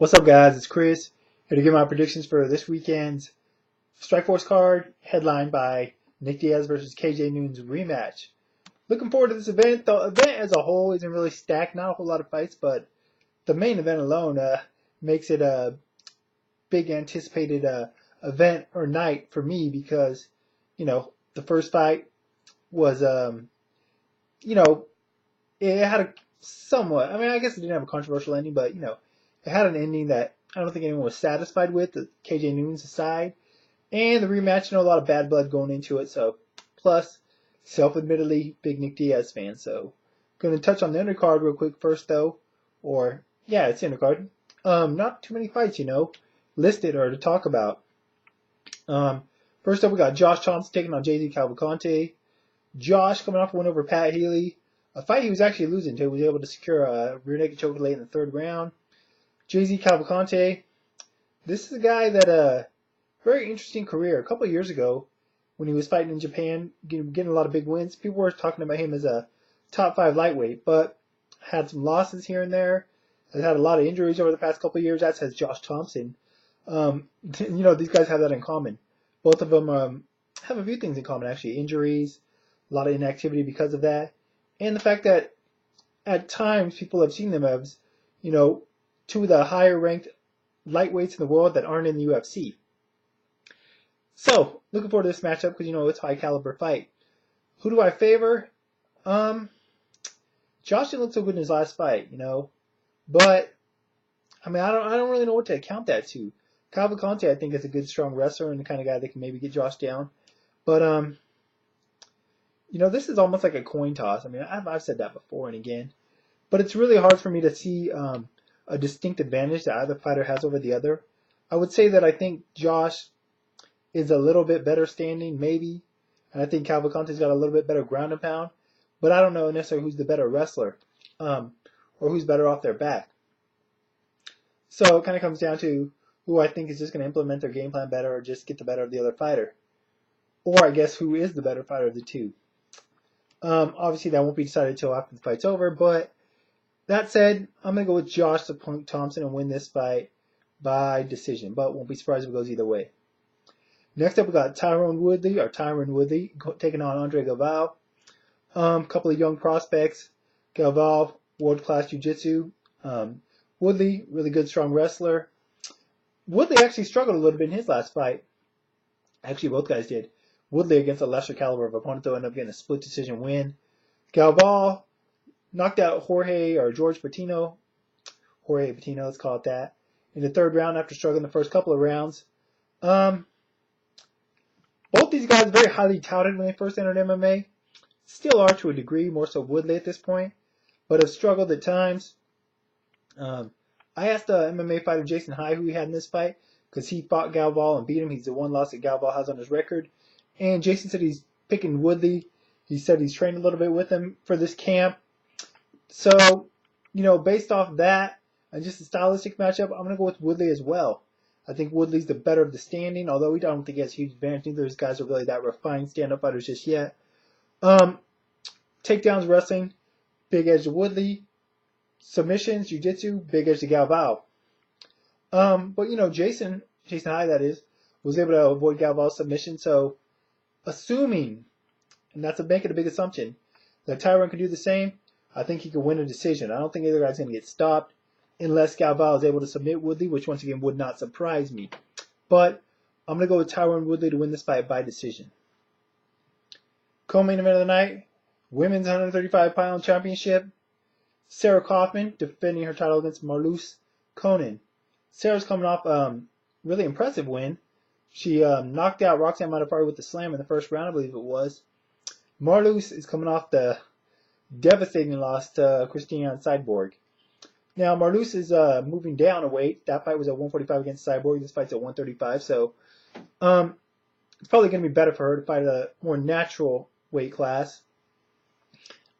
What's up, guys? It's Chris here to give my predictions for this weekend's Strikeforce card, headlined by Nick Diaz versus KJ Noon's rematch. Looking forward to this event. The event as a whole isn't really stacked, not a whole lot of fights, but the main event alone makes it a big anticipated event or night for me because, the first fight was, it had a somewhat, I guess it didn't have a controversial ending, but, it had an ending that I don't think anyone was satisfied with, the KJ Noon's side. And the rematch, a lot of bad blood going into it. So, plus, self-admittedly, big Nick Diaz fan. So, going to touch on the undercard real quick first, though. Or, yeah, it's the undercard. Not too many fights, listed or to talk about. First up, we got Josh Thompson taking on Jay-Z Cavalcante. Josh coming off a win over Pat Healy. A fight he was actually losing to. He was able to secure a rear naked choke late in the third round. Jay-Z Cavalcante. This is a guy that, very interesting career. A couple of years ago, when he was fighting in Japan, getting a lot of big wins, people were talking about him as a top 5 lightweight, but had some losses here and there. Has had a lot of injuries over the past couple of years, as has Josh Thompson. These guys have that in common. Both of them have a few things in common, actually. Injuries, a lot of inactivity because of that, and the fact that at times people have seen them as, two of the higher ranked lightweights in the world that aren't in the UFC. So, looking forward to this matchup because, it's a high caliber fight. Who do I favor? Josh didn't look so good in his last fight, But, I don't really know what to account that to. Cavalcante, I think, is a good, strong wrestler and the kind of guy that can maybe get Josh down. But, this is almost like a coin toss. I've said that before and again. But it's really hard for me to see a distinct advantage that either fighter has over the other. I would say that I think Josh is a little bit better standing, maybe. And I think Cavalcante's got a little bit better ground and pound. But I don't know necessarily who's the better wrestler or who's better off their back. So it kind of comes down to who I think is just going to implement their game plan better or just get the better of the other fighter. Or I guess who is the better fighter of the two. Obviously that won't be decided until after the fight's over. But that said, I'm going to go with Josh to punk Thompson and win this fight by decision. But won't be surprised if it goes either way. Next up, we got Tyron Woodley taking on Andre Galvao. Couple of young prospects. Galvao, world-class jiu-jitsu. Woodley, really good, strong wrestler. Woodley actually struggled a little bit in his last fight. Actually, both guys did. Woodley against a lesser caliber of opponent, though, ended up getting a split decision win. Galvao knocked out George Patino. Jorge Patino, let's call it that. In the third round after struggling the first couple of rounds. Both these guys are very highly touted when they first entered MMA. Still are to a degree, more so Woodley at this point, but have struggled at times. I asked the MMA fighter Jason High who he had in this fight because he fought Galvao and beat him. He's the one loss that Galvao has on his record. And Jason said he's picking Woodley. He said he's trained a little bit with him for this camp. So, based off that and just a stylistic matchup, I'm going to go with Woodley as well. I think Woodley's the better of the standing, although we don't think he has a huge advantage. Neither of these guys are really that refined stand-up fighters just yet. Takedowns, wrestling, big edge to Woodley. Submissions, jiu-jitsu, big edge to Galvao. But, Jason High, that is, was able to avoid Galvao's submission. So, assuming, and that's making a big assumption, that Tyron can do the same, I think he could win a decision. I don't think either guy's going to get stopped unless Galvao is able to submit Woodley, which once again would not surprise me. But I'm going to go with Tyron Woodley to win this fight by decision. Co-main event of the night, Women's 135-pound championship. Sarah Kaufman defending her title against Marloes Coenen. Sarah's coming off really impressive win. She knocked out Roxanne Modafferi with the slam in the first round, I believe it was. Marloes is coming off the devastating loss to Christina Cyborg. Now, Marloes is moving down a weight. That fight was at 145 against Cyborg. This fight's at 135. So it's probably going to be better for her to fight a more natural weight class.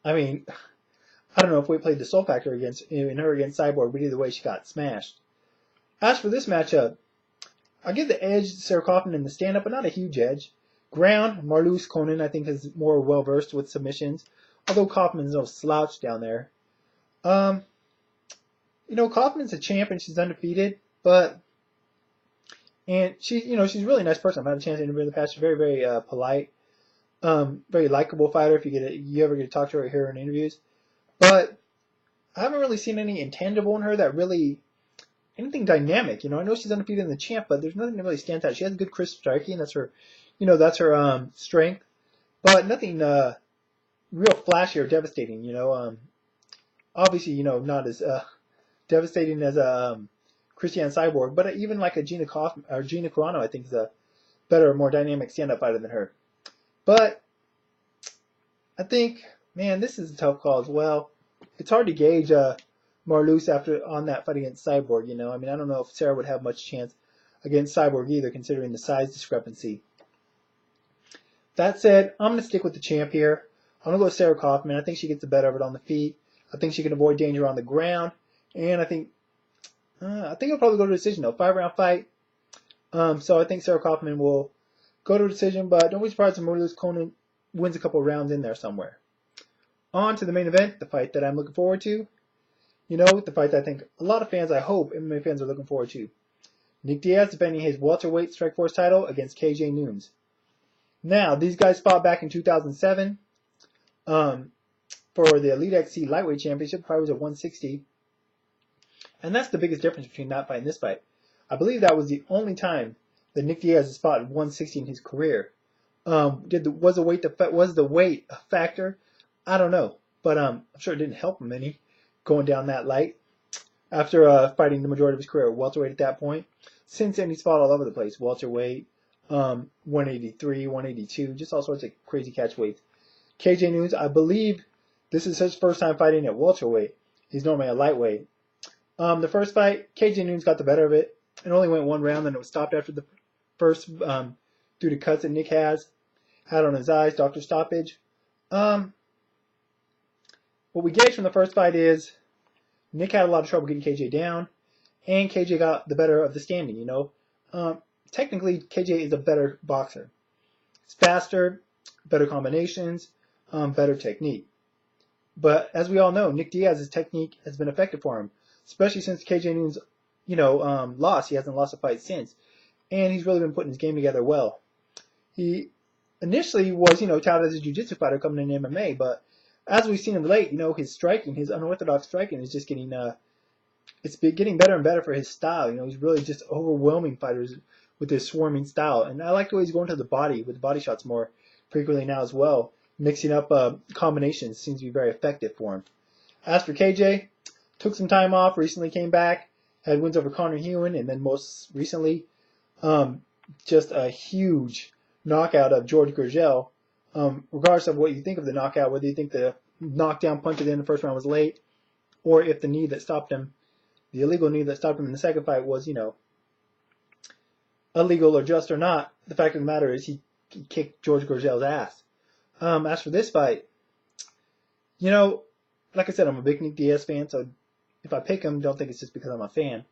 I don't know if weight played the sole factor in her against Cyborg, but either way, she got smashed. As for this matchup, I give the edge to Sarah Kaufman in the stand-up, but not a huge edge. Ground, Marloes Coenen, I think, is more well-versed with submissions, although Kaufman's no slouch down there. Kaufman's a champ and she's undefeated, and she's a really nice person. I've had a chance to interview her in the past. She's very, very polite, very likable fighter. If you ever get to talk to her or hear her in interviews, but I haven't really seen any intangible in her that really anything dynamic. I know she's undefeated in the champ, but there's nothing that really stands out. She has good crisp striking. That's her strength, but nothing real flashy or devastating. Obviously, not as devastating as a Christian Cyborg, but even like a Gina Kaufman or Gina Carano, I think is a better, more dynamic stand-up fighter than her. But I think, man, this is a tough call as well. It's hard to gauge Marloes on that fight against Cyborg. I don't know if Sarah would have much chance against Cyborg either, considering the size discrepancy. That said, I'm going to stick with the champ here. I'm going to go with Sarah Kaufman. I think she gets the better of it on the feet. I think she can avoid danger on the ground. And I think it'll probably go to a decision, though. 5-round fight. So I think Sarah Kaufman will go to a decision, but don't be surprised if Marloes Conan wins a couple rounds in there somewhere. On to the main event, the fight that I'm looking forward to. The fight that I think a lot of fans, I hope MMA fans are looking forward to. Nick Diaz defending his welterweight Strikeforce title against KJ Noons. Now, these guys fought back in 2007 for the Elite XC Lightweight Championship. The fight was at 160. And that's the biggest difference between that fight and this fight. I believe that was the only time that Nick Diaz has fought at 160 in his career. Was the weight a factor? I don't know. But I'm sure it didn't help him any going down that light after fighting the majority of his career at welterweight at that point. Since then, he's fought all over the place. Welterweight, 183, 182, just all sorts of crazy catch weights. KJ Noons, I believe this is his first time fighting at welterweight. He's normally a lightweight. The first fight, KJ Noons got the better of it. It only went one round, and it was stopped after the first due to cuts that Nick had on his eyes, doctor stoppage. What we gauge from the first fight is Nick had a lot of trouble getting KJ down, and KJ got the better of the standing, Technically, KJ is a better boxer. It's faster, better combinations, better technique. But as we all know, Nick Diaz's technique has been effective for him, especially since KJ Noons, lost. He hasn't lost a fight since, and he's really been putting his game together well. He initially was, touted as a jiu-jitsu fighter coming in MMA, but as we've seen of late, his striking, his unorthodox striking is just getting, it's been getting better and better for his style. He's really just overwhelming fighters with his swarming style. And I like the way he's going to the body with body shots more frequently now as well. Mixing up combinations seems to be very effective for him. As for KJ, took some time off, recently came back, had wins over Connor Hewen, and then most recently, just a huge knockout of George Gurgel. Regardless of what you think of the knockout, whether you think the knockdown punch at the end of the first round was late, or if the knee that stopped him, the illegal knee that stopped him in the second fight was, illegal or just or not, the fact of the matter is he kicked George Gurgel's ass. As for this fight, like I said, I'm a big Nick Diaz fan, so if I pick him, don't think it's just because I'm a fan,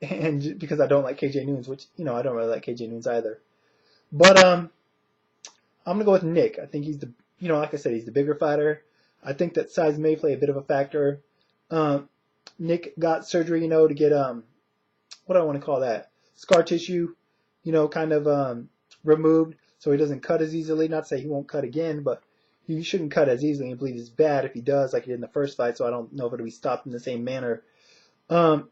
and because I don't like KJ Noons, which, I don't really like KJ Noons either. But, I'm going to go with Nick. I think he's like I said, he's the bigger fighter. I think that size may play a bit of a factor. Nick got surgery, to get, what do I want to call that? Scar tissue, kind of removed so he doesn't cut as easily. Not to say he won't cut again, but he shouldn't cut as easily. I believe it's bad if he does, like he did in the first fight, so I don't know if it'll be stopped in the same manner. I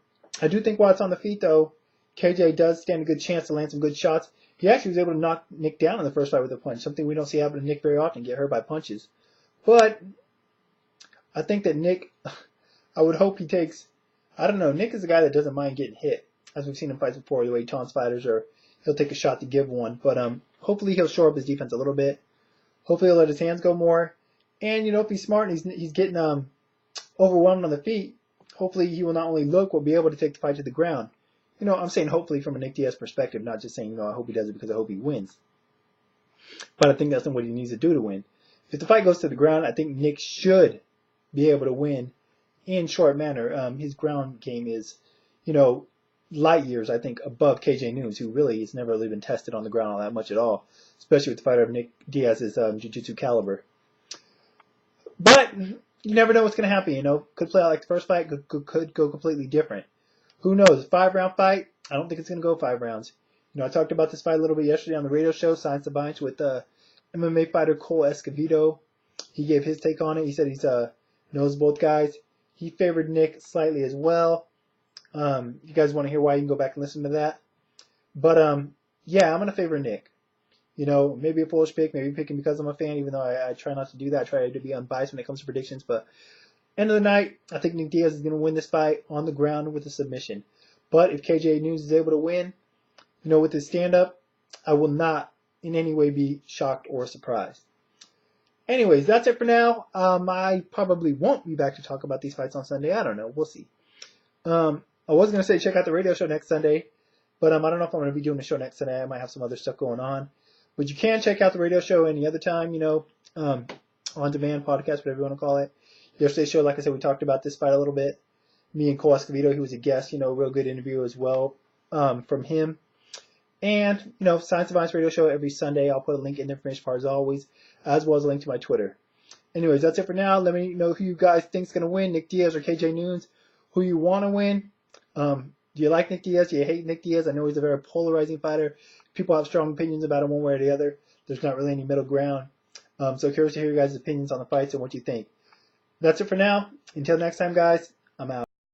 do think while it's on the feet, though, KJ does stand a good chance to land some good shots. He actually was able to knock Nick down in the first fight with a punch, something we don't see happen to Nick very often, get hurt by punches. But I think that Nick, I would hope he takes, I don't know, Nick is a guy that doesn't mind getting hit, as we've seen him fight before, the way he taunts fighters, or he'll take a shot to give one. But hopefully he'll shore up his defense a little bit. Hopefully he'll let his hands go more. And, if he's smart and he's getting overwhelmed on the feet, hopefully he will not only look, will be able to take the fight to the ground. I'm saying hopefully from a Nick Diaz perspective, not just saying, I hope he does it because I hope he wins. But I think that's what he needs to do to win. If the fight goes to the ground, I think Nick should be able to win in short manner. His ground game is, light years, I think, above KJ Noons, who really has never really been tested on the ground all that much at all, especially with the fighter of Nick Diaz's jiu-jitsu caliber. But you never know what's going to happen. Could play out like the first fight, could go completely different. Who knows? 5-round fight. I don't think it's going to go 5 rounds. I talked about this fight a little bit yesterday on the radio show, Science of Bites, with MMA fighter Cole Escovedo. He gave his take on it. He said he knows both guys. He favored Nick slightly as well. If you guys want to hear why, you can go back and listen to that. But yeah, I'm going to favor Nick. Maybe a foolish pick, maybe picking because I'm a fan, even though I try not to do that. I try to be unbiased when it comes to predictions. But end of the night, I think Nick Diaz is going to win this fight on the ground with a submission. But if KJ Noons is able to win, with his stand-up, I will not in any way be shocked or surprised. Anyways, that's it for now. I probably won't be back to talk about these fights on Sunday. I don't know. We'll see. I was going to say check out the radio show next Sunday, but I don't know if I'm going to be doing the show next Sunday. I might have some other stuff going on. But you can check out the radio show any other time, on-demand podcast, whatever you want to call it. Yesterday's show, like I said, we talked about this fight a little bit. Me and Cole Escovedo, he was a guest, real good interview as well from him. And, Science of Violence radio show every Sunday. I'll put a link in the information part as always, as well as a link to my Twitter. Anyways, that's it for now. Let me know who you guys think's going to win, Nick Diaz or KJ Noons. Who you want to win. Do you like Nick Diaz? Do you hate Nick Diaz? I know he's a very polarizing fighter. People have strong opinions about him one way or the other. There's not really any middle ground. So curious to hear your guys' opinions on the fights and what you think. That's it for now. Until next time, guys, I'm out.